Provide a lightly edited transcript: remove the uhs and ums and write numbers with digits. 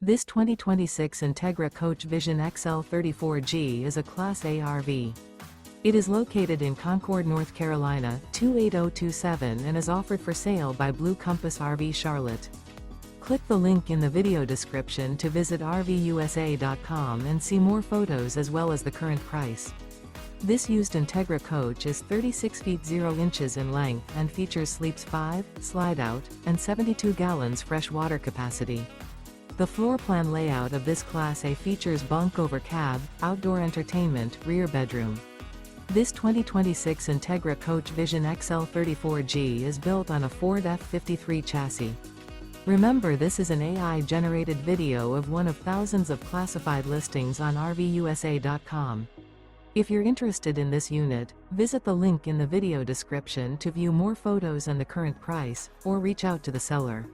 This 2026 Entegra Coach Vision XL 34G is a Class A RV. It is located in Concord, North Carolina, 28027 and is offered for sale by Blue Compass RV Charlotte. Click the link in the video description to visit RVUSA.com and see more photos as well as the current price. This used Entegra coach is 36 feet 0 inches in length and features sleeps 5, slide-out, and 72 gallons fresh water capacity. The floor plan layout of this Class A features bunk over cab, outdoor entertainment, rear bedroom. This 2026 Entegra Coach Vision XL 34G is built on a Ford F53 chassis. Remember, this is an AI-generated video of one of thousands of classified listings on RVUSA.com. If you're interested in this unit, visit the link in the video description to view more photos and the current price, or reach out to the seller.